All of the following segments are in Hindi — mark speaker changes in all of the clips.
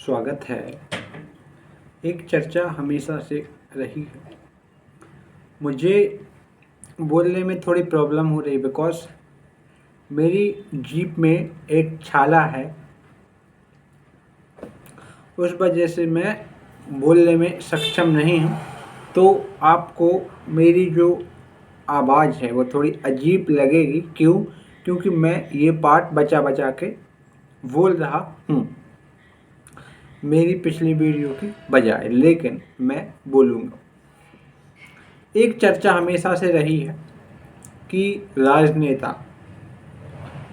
Speaker 1: स्वागत है। एक चर्चा हमेशा से रही है। मुझे बोलने में थोड़ी प्रॉब्लम हो रही बिकॉज़ मेरी जीभ में एक छाला है। उस वजह से मैं बोलने में सक्षम नहीं हूँ। तो आपको मेरी जो आवाज़ है वो थोड़ी अजीब लगेगी। क्यों? क्योंकि मैं ये पार्ट बचा बचा के बोल रहा हूँ मेरी पिछली वीडियो की बजाय, लेकिन मैं बोलूँगा। एक चर्चा हमेशा से रही है कि राजनेता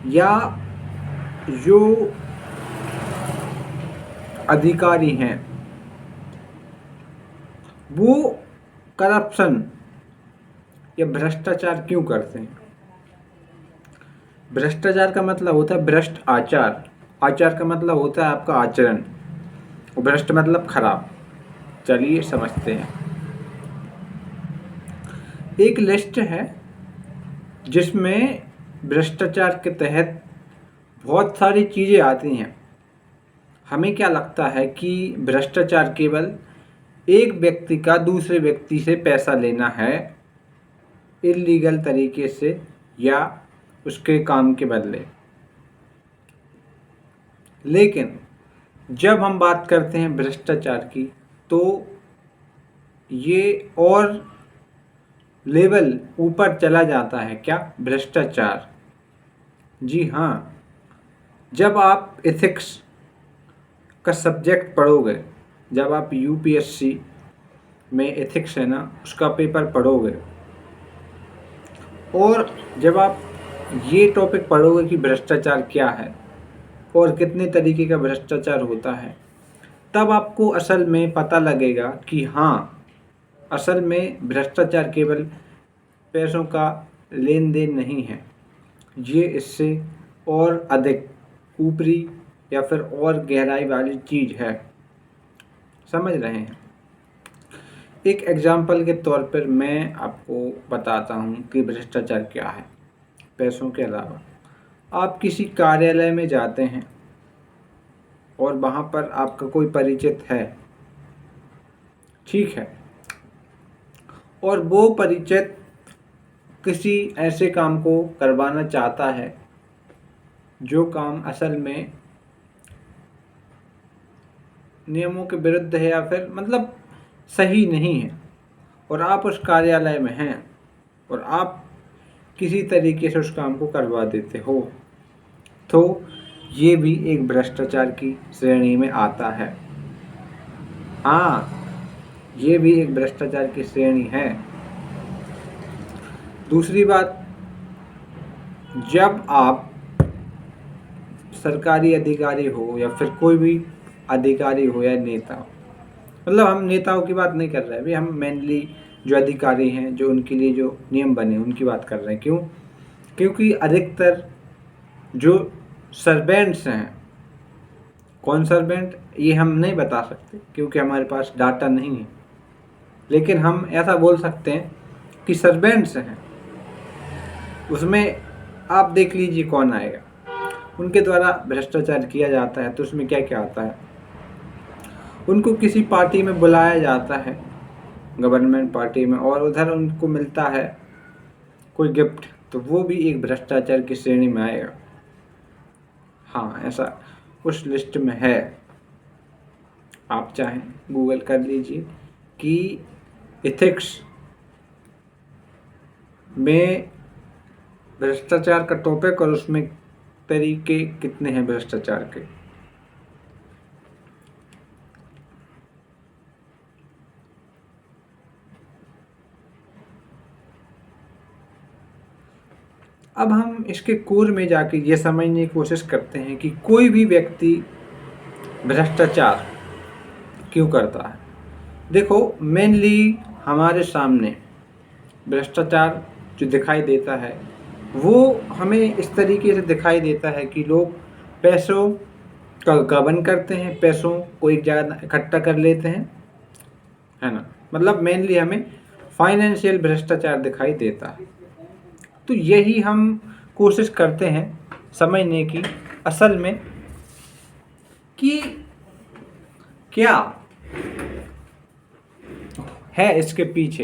Speaker 1: या जो अधिकारी हैं वो करप्शन या भ्रष्टाचार क्यों करते हैं। भ्रष्टाचार का मतलब होता है भ्रष्ट आचार। आचार का मतलब होता है आपका आचरण, और भ्रष्ट मतलब खराब। चलिए समझते हैं। एक लिस्ट है जिसमें भ्रष्टाचार के तहत बहुत सारी चीज़ें आती हैं। हमें क्या लगता है कि भ्रष्टाचार केवल एक व्यक्ति का दूसरे व्यक्ति से पैसा लेना है इल्लीगल तरीके से या उसके काम के बदले। लेकिन जब हम बात करते हैं भ्रष्टाचार की तो ये और लेवल ऊपर चला जाता है। क्या? भ्रष्टाचार। जी हाँ, जब आप एथिक्स का सब्जेक्ट पढ़ोगे, जब आप यूपीएससी में एथिक्स है ना उसका पेपर पढ़ोगे, और जब आप ये टॉपिक पढ़ोगे कि भ्रष्टाचार क्या है और कितने तरीके का भ्रष्टाचार होता है, तब आपको असल में पता लगेगा कि हाँ, असल में भ्रष्टाचार केवल पैसों का लेन देन नहीं है। ये इससे और अधिक ऊपरी या फिर और गहराई वाली चीज़ है। समझ रहे हैं? एक एग्जाम्पल के तौर पर मैं आपको बताता हूँ कि भ्रष्टाचार क्या है। पैसों के अलावा आप किसी कार्यालय में जाते हैं और वहाँ पर आपका कोई परिचित है, ठीक है, और वो परिचित किसी ऐसे काम को करवाना चाहता है जो काम असल में नियमों के विरुद्ध है या फिर मतलब सही नहीं है, और आप उस कार्यालय में हैं और आप किसी तरीके से उस काम को करवा देते हो, तो ये भी एक भ्रष्टाचार की श्रेणी में आता है। हाँ, ये भी एक भ्रष्टाचार की श्रेणी है। दूसरी बात, जब आप सरकारी अधिकारी हो या फिर कोई भी अधिकारी हो या नेता हो, मतलब हम नेताओं की बात नहीं कर रहे हैं अभी, हम मेनली जो अधिकारी हैं, जो उनके लिए जो नियम बने उनकी बात कर रहे हैं। क्यों? क्योंकि अधिकतर जो सर्वेंट्स हैं, कौन सर्वेंट ये हम नहीं बता सकते क्योंकि हमारे पास डाटा नहीं है, लेकिन हम ऐसा बोल सकते हैं कि सर्वेंट्स हैं, उसमें आप देख लीजिए कौन आएगा। उनके द्वारा भ्रष्टाचार किया जाता है तो उसमें क्या क्या आता है। उनको किसी पार्टी में बुलाया जाता है, गवर्नमेंट पार्टी में, और उधर उनको मिलता है कोई गिफ्ट, तो वो भी एक भ्रष्टाचार की श्रेणी में आएगा। हाँ, ऐसा उस लिस्ट में है। आप चाहें गूगल कर लीजिए कि एथिक्स में भ्रष्टाचार का टॉपिक और उसमें तरीके कितने हैं भ्रष्टाचार के। अब हम इसके कोर में जाके ये समझने की कोशिश करते हैं कि कोई भी व्यक्ति भ्रष्टाचार क्यों करता है। देखो, मेनली हमारे सामने भ्रष्टाचार जो दिखाई देता है वो हमें इस तरीके से दिखाई देता है कि लोग पैसों का गबन करते हैं, पैसों को एक जगह इकट्ठा कर लेते हैं, है ना। मतलब मेनली हमें फाइनेंशियल भ्रष्टाचार दिखाई देता है। तो यही हम कोशिश करते हैं समझने की असल में कि क्या है इसके पीछे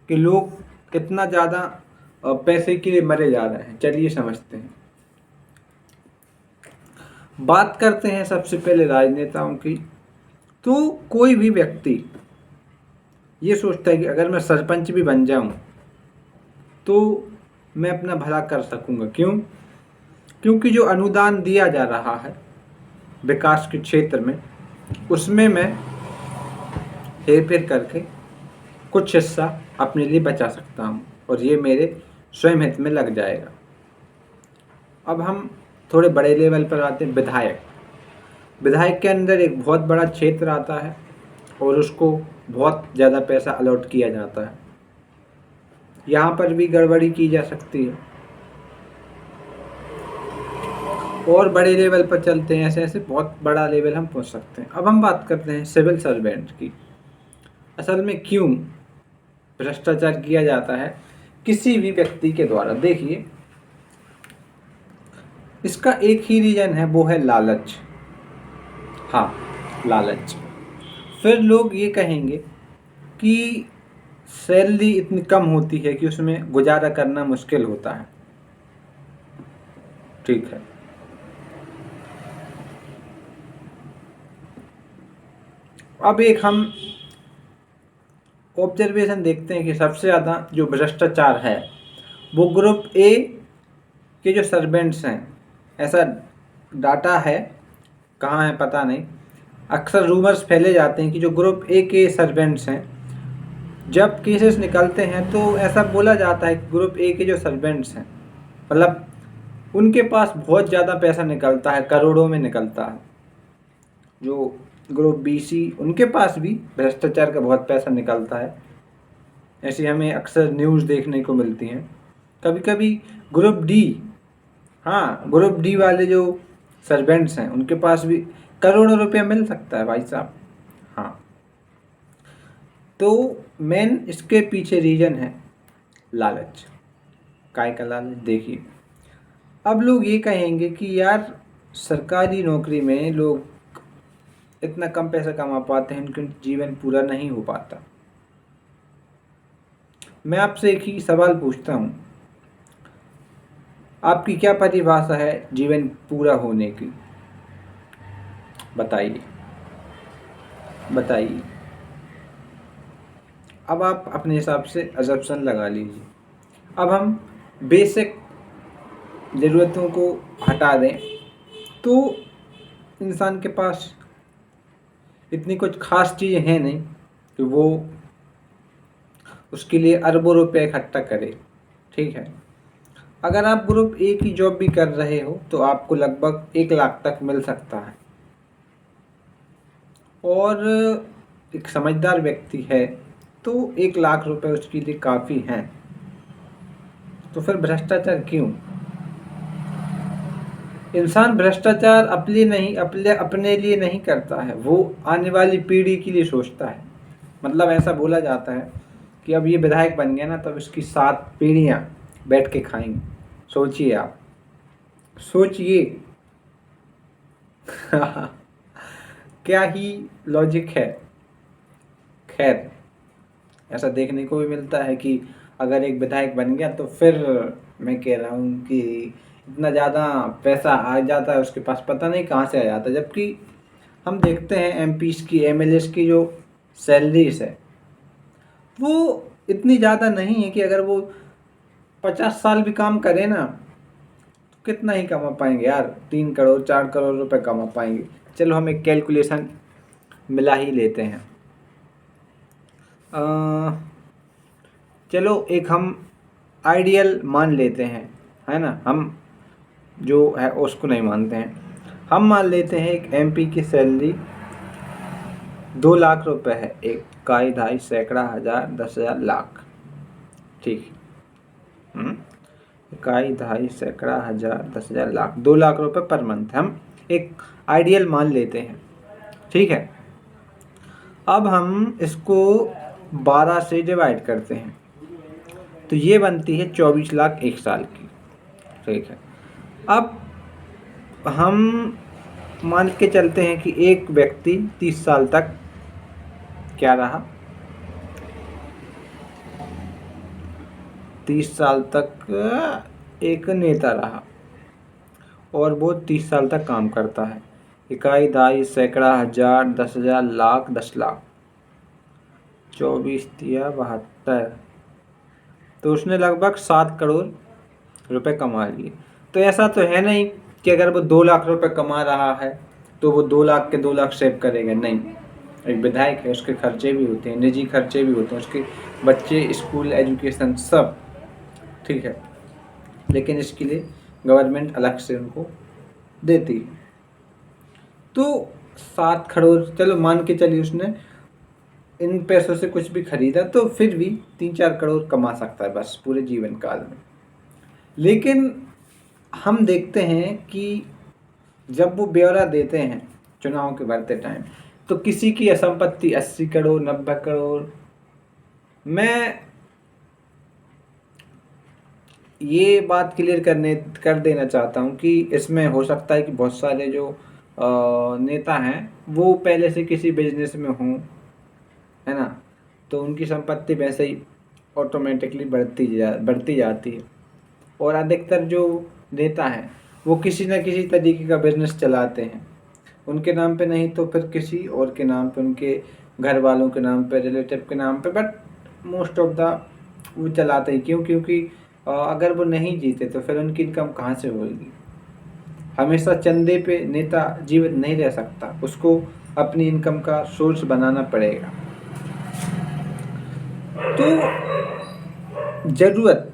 Speaker 1: कि लोग इतना ज़्यादा पैसे के लिए मरे जा रहे हैं? चलिए समझते हैं। बात करते हैं सबसे पहले राजनेताओं की। तो कोई भी व्यक्ति ये सोचता है कि अगर मैं सरपंच भी बन जाऊं तो मैं अपना भला कर सकूंगा। क्यों? क्योंकि जो अनुदान दिया जा रहा है विकास के क्षेत्र में, उसमें मैं हेर फेर करके कुछ हिस्सा अपने लिए बचा सकता हूँ और ये मेरे स्वयं हित में लग जाएगा। अब हम थोड़े बड़े लेवल पर आते हैं। विधायक। विधायक के अंदर एक बहुत बड़ा क्षेत्र आता है और उसको बहुत ज़्यादा पैसा अलॉट किया जाता है। यहाँ पर भी गड़बड़ी की जा सकती है। और बड़े लेवल पर चलते हैं, ऐसे ऐसे बहुत बड़ा लेवल हम पहुँच सकते हैं। अब हम बात करते हैं सिविल सर्वेंट की। असल में क्यों भ्रष्टाचार किया जाता है किसी भी व्यक्ति के द्वारा? देखिए, इसका एक ही रीज़न है, वो है लालच। हाँ, लालच। फिर लोग ये कहेंगे कि सैलरी इतनी कम होती है कि उसमें गुजारा करना मुश्किल होता है। ठीक है, अब एक हम ऑब्जर्वेशन देखते हैं कि सबसे ज़्यादा जो भ्रष्टाचार है वो ग्रुप ए के जो सर्वेंट्स हैं। ऐसा डाटा है, कहाँ है पता नहीं। अक्सर रूमर्स फैले जाते हैं कि जो ग्रुप ए के सर्वेंट्स हैं, जब केसेस निकलते हैं तो ऐसा बोला जाता है कि ग्रुप ए के जो सर्वेंट्स हैं, मतलब उनके पास बहुत ज़्यादा पैसा निकलता है, करोड़ों में निकलता है। जो ग्रुप बी सी, उनके पास भी भ्रष्टाचार का बहुत पैसा निकलता है। ऐसी हमें अक्सर न्यूज़ देखने को मिलती हैं। कभी कभी ग्रुप डी, हाँ, ग्रुप डी वाले जो सर्वेंट्स हैं उनके पास भी करोड़ों रुपया मिल सकता है भाई साहब। हाँ, तो मेन इसके पीछे रीज़न है लालच। काय का लालच? देखिए, अब लोग ये कहेंगे कि यार सरकारी नौकरी में लोग इतना कम पैसा कमा पाते हैं, उनका जीवन पूरा नहीं हो पाता। मैं आपसे एक ही सवाल पूछता हूँ, आपकी क्या परिभाषा है जीवन पूरा होने की? बताइए बताइए। अब आप अपने हिसाब से अजम्पशन लगा लीजिए। अब हम बेसिक ज़रूरतों को हटा दें तो इंसान के पास इतनी कुछ खास चीज़ें हैं नहीं कि वो उसके लिए अरबों रुपए इकट्ठा करे। ठीक है, अगर आप ग्रुप ए की जॉब भी कर रहे हो तो आपको लगभग 1 लाख तक मिल सकता है। और एक समझदार व्यक्ति है तो 1 लाख रुपए उसके लिए काफ़ी हैं। तो फिर भ्रष्टाचार क्यों? इंसान भ्रष्टाचार अपने लिए नहीं करता है, वो आने वाली पीढ़ी के लिए सोचता है। मतलब ऐसा बोला जाता है कि अब ये विधायक बन गया ना, तब इसकी 7 पीढ़ियाँ बैठ के खाएंगे। सोचिए आप, सोचिए। क्या ही लॉजिक है। खैर, ऐसा देखने को भी मिलता है कि अगर एक विधायक बन गया तो फिर मैं कह रहा हूँ कि इतना ज़्यादा पैसा आ जाता है उसके पास, पता नहीं कहाँ से आ जाता है। जबकि हम देखते हैं एमपीज़ की, एमएलएस की जो सैलरीज है वो इतनी ज़्यादा नहीं है कि अगर वो 50 साल भी काम करें ना तो कितना ही कमा पाएंगे यार। 3 करोड़ 4 करोड़ रुपए कमा पाएंगे। चलो हम एक कैलकुलेशन मिला ही लेते हैं। चलो एक हम आइडियल मान लेते हैं, है ना। हम जो है उसको नहीं मानते हैं। हम मान लेते हैं एक एमपी की सैलरी 2 लाख रुपए है। एक इकाई, ढाई, सैकड़ा, हज़ार, 10,000, लाख। ठीक। इकाई, ढाई, सैकड़ा, हज़ार, 10,000, लाख। 2 लाख रुपए पर मंथ हम एक आइडियल मान लेते हैं। ठीक है, अब हम इसको 12 से डिवाइड करते हैं तो ये बनती है 24 लाख एक साल की। ठीक है, अब हम मान के चलते हैं कि एक व्यक्ति 30 साल तक क्या रहा, 30 साल तक एक नेता रहा और वो 30 साल तक काम करता है। इकाई, दहाई, सैकड़ा, हजार, 10,000, लाख, 10 लाख, 24 तिया 72, तो उसने लगभग 7 करोड़ रुपए कमा लिए। तो ऐसा तो है नहीं कि अगर वो 2 लाख रुपए कमा रहा है तो वो 2 लाख के 2 लाख सेव करेगा, नहीं। एक विधायक है, उसके खर्चे भी होते हैं, निजी खर्चे भी होते हैं, उसके बच्चे, स्कूल, एजुकेशन सब, ठीक है, लेकिन इसके लिए गवर्नमेंट अलग से उनको देती है। तो 7 करोड़ चलो मान के चलिए उसने इन पैसों से कुछ भी खरीदा तो फिर भी 3-4 करोड़ कमा सकता है बस पूरे जीवन काल में। लेकिन हम देखते हैं कि जब वो ब्यौरा देते हैं चुनाव के बढ़ते टाइम, तो किसी की संपत्ति 80 करोड़, 90 करोड़। मैं ये बात क्लियर कर देना चाहता हूँ कि इसमें हो सकता है कि बहुत सारे जो नेता हैं वो पहले से किसी बिजनेस में हों, है ना, तो उनकी संपत्ति वैसे ही ऑटोमेटिकली बढ़ती जाती है। और अधिकतर जो नेता हैं वो किसी न किसी तरीके का बिजनेस चलाते हैं, उनके नाम पे नहीं तो फिर किसी और के नाम पे, उनके घर वालों के नाम पे, रिलेटिव के नाम पे, बट मोस्ट ऑफ द वो चलाते ही। क्योंकि अगर वो नहीं जीते तो फिर उनकी इनकम कहाँ से होगी। हमेशा चंदे पे नेता जीवित नहीं रह सकता, उसको अपनी इनकम का सोर्स बनाना पड़ेगा। तो ज़रूरत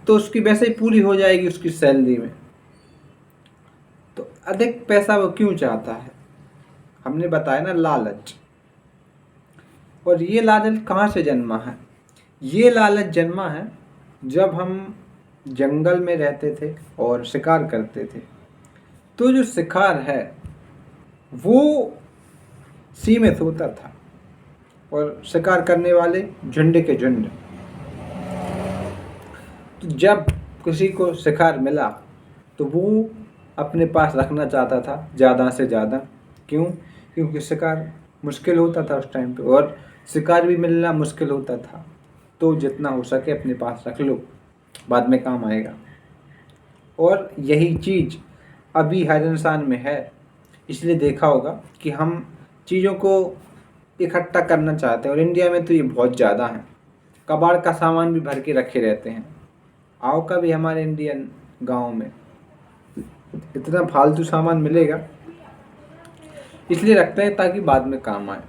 Speaker 1: तो उसकी वैसे ही पूरी हो जाएगी उसकी सैलरी में, तो अधिक पैसा वो क्यों चाहता है? हमने बताया ना, लालच। और ये लालच कहाँ से जन्मा है? ये लालच जन्मा है जब हम जंगल में रहते थे और शिकार करते थे। तो जो शिकार है वो सीमित होता था और शिकार करने वाले झुंड के झुंड। तो जब किसी को शिकार मिला तो वो अपने पास रखना चाहता था ज़्यादा से ज़्यादा। क्यों? क्योंकि शिकार मुश्किल होता था उस टाइम पे और शिकार भी मिलना मुश्किल होता था। तो जितना हो सके अपने पास रख लो, बाद में काम आएगा। और यही चीज़ अभी हर इंसान में है। इसलिए देखा होगा कि हम चीज़ों को इकट्ठा करना चाहते हैं और इंडिया में तो ये बहुत ज़्यादा है। कबाड़ का सामान भी भर के रखे रहते हैं। आओ का भी हमारे इंडियन गांव में इतना फालतू सामान मिलेगा, इसलिए रखते हैं ताकि बाद में काम आए।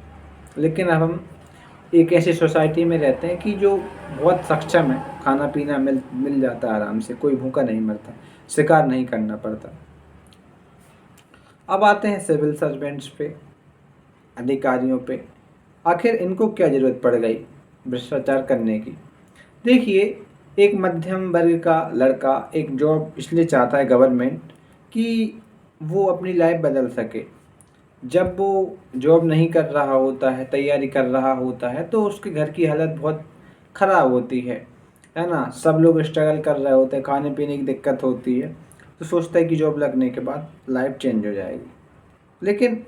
Speaker 1: लेकिन अब हम एक ऐसी सोसाइटी में रहते हैं कि जो बहुत सक्षम है, खाना पीना मिल जाता है आराम से, कोई भूखा नहीं मरता, शिकार नहीं करना पड़ता। अब आते हैं सिविल सर्वेंट्स पे, अधिकारियों पे। आखिर इनको क्या ज़रूरत पड़ गई भ्रष्टाचार करने की? देखिए, एक मध्यम वर्ग का लड़का एक जॉब इसलिए चाहता है गवर्नमेंट कि वो अपनी लाइफ बदल सके। जब वो जॉब नहीं कर रहा होता है, तैयारी कर रहा होता है, तो उसके घर की हालत बहुत ख़राब होती है ना। सब लोग स्ट्रगल कर रहे होते हैं, खाने पीने की दिक्कत होती है, तो सोचता है कि जॉब लगने के बाद लाइफ चेंज हो जाएगी। लेकिन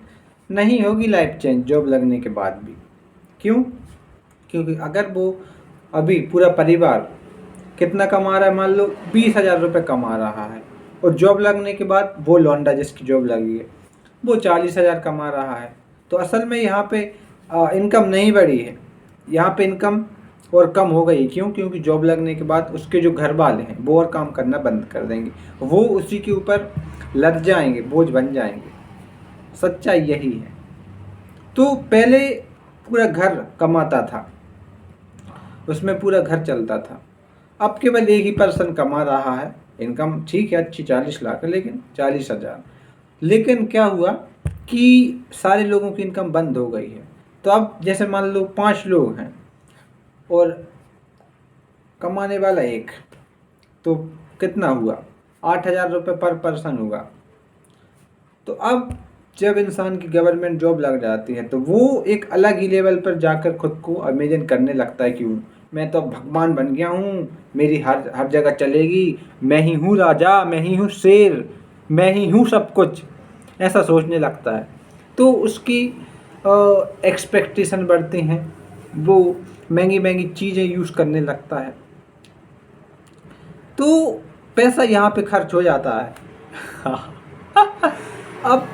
Speaker 1: नहीं होगी लाइफ चेंज जॉब लगने के बाद भी। क्यों? क्योंकि अगर वो अभी पूरा परिवार कितना कमा रहा है, मान लो 20,000 रुपये कमा रहा है, और जॉब लगने के बाद वो लौंडा जिसकी जॉब लगी है वो 40,000 कमा रहा है, तो असल में यहाँ पे इनकम नहीं बढ़ी है, यहाँ पे इनकम और कम हो गई। क्यों? क्योंकि जॉब लगने के बाद उसके जो घर वाले हैं वो और काम करना बंद कर देंगे, वो उसी के ऊपर लग जाएंगे, बोझ बन जाएंगे। सच्चाई यही है। तो पहले पूरा घर कमाता था, उसमें पूरा घर चलता था। अब केवल एक ही पर्सन कमा रहा है, इनकम ठीक है अच्छी 40 लाख है, लेकिन 40,000। लेकिन क्या हुआ कि सारे लोगों की इनकम बंद हो गई है। तो अब जैसे मान लो 5 लोग हैं और कमाने वाला एक, तो कितना हुआ? 8,000 रुपये पर पर्सन हुआ। तो अब जब इंसान की गवर्नमेंट जॉब लग जाती है तो वो एक अलग ही लेवल पर जाकर खुद को इमेजिन करने लगता है कि मैं तो भगवान बन गया हूँ, मेरी हर जगह चलेगी, मैं ही हूँ राजा, मैं ही हूँ शेर, मैं ही हूँ सब कुछ। ऐसा सोचने लगता है, तो उसकी एक्सपेक्टेशन बढ़ती हैं, वो महंगी महंगी चीज़ें यूज़ करने लगता है, तो पैसा यहाँ पे खर्च हो जाता है। अब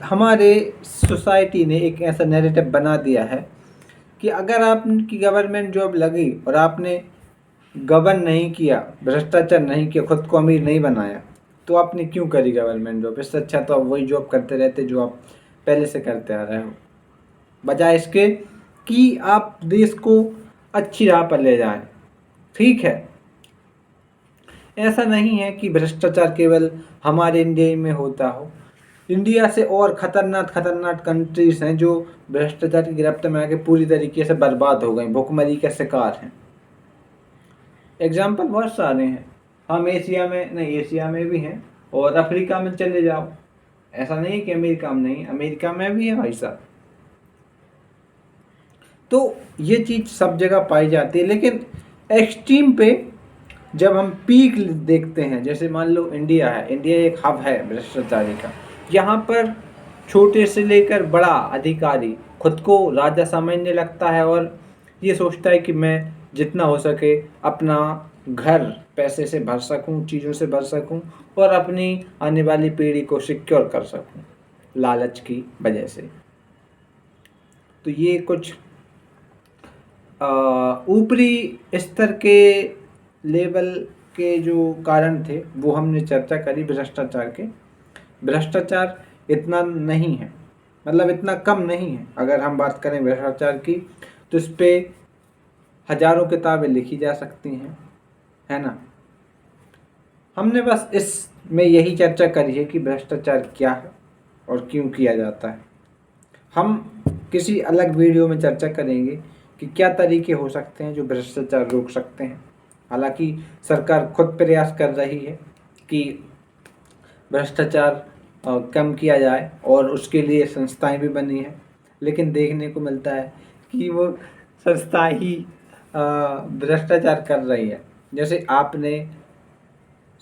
Speaker 1: हमारे सोसाइटी ने एक ऐसा नैरेटिव बना दिया है कि अगर आपकी गवर्नमेंट जॉब लगी और आपने गबन नहीं किया, भ्रष्टाचार नहीं किया, खुद को अमीर नहीं बनाया, तो आपने क्यों करी गवर्नमेंट जॉब? इससे अच्छा तो आप वही जॉब करते रहते जो आप पहले से करते आ रहे हो, बजाय इसके कि आप देश को अच्छी राह पर ले जाएं। ठीक है, ऐसा नहीं है कि भ्रष्टाचार केवल हमारे इंडिया में होता हो। इंडिया से और खतरनाक खतरनाक कंट्रीज हैं जो भ्रष्टाचार की गिरफ्त में आके पूरी तरीके से बर्बाद हो गए, भुखमरी के शिकार हैं। एग्जाम्पल बहुत सारे हैं। हम एशिया में नहीं, एशिया में भी हैं, और अफ्रीका में चले जाओ, ऐसा नहीं कि अमेरिका में नहीं, अमेरिका में भी है भाई साहब। तो ये चीज़ सब जगह पाई जाती है, लेकिन एक्सट्रीम पे जब हम पीक देखते हैं, जैसे मान लो इंडिया है, इंडिया एक हब है भ्रष्टाचारी का। यहाँ पर छोटे से लेकर बड़ा अधिकारी खुद को राजा समझने लगता है और ये सोचता है कि मैं जितना हो सके अपना घर पैसे से भर सकूं, चीज़ों से भर सकूं, और अपनी आने वाली पीढ़ी को सिक्योर कर सकूं लालच की वजह से। तो ये कुछ ऊपरी स्तर के लेवल के जो कारण थे वो हमने चर्चा करी भ्रष्टाचार के। भ्रष्टाचार इतना नहीं है, मतलब इतना कम नहीं है। अगर हम बात करें भ्रष्टाचार की तो इस पे हजारों किताबें लिखी जा सकती हैं, है ना। हमने बस इसमें यही चर्चा करी है कि भ्रष्टाचार क्या है और क्यों किया जाता है। हम किसी अलग वीडियो में चर्चा करेंगे कि क्या तरीके हो सकते हैं जो भ्रष्टाचार रोक सकते हैं। हालांकि सरकार खुद प्रयास कर रही है कि भ्रष्टाचार कम किया जाए और उसके लिए संस्थाएं भी बनी हैं, लेकिन देखने को मिलता है कि वो संस्था ही भ्रष्टाचार कर रही है। जैसे आपने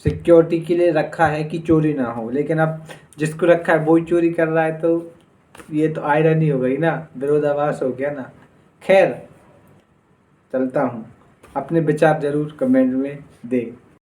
Speaker 1: सिक्योरिटी के लिए रखा है कि चोरी ना हो, लेकिन अब जिसको रखा है वो ही चोरी कर रहा है, तो ये तो आयरनी हो गई ना, विरोधाभास हो गया ना। खैर, चलता हूँ, अपने विचार जरूर कमेंट में दें।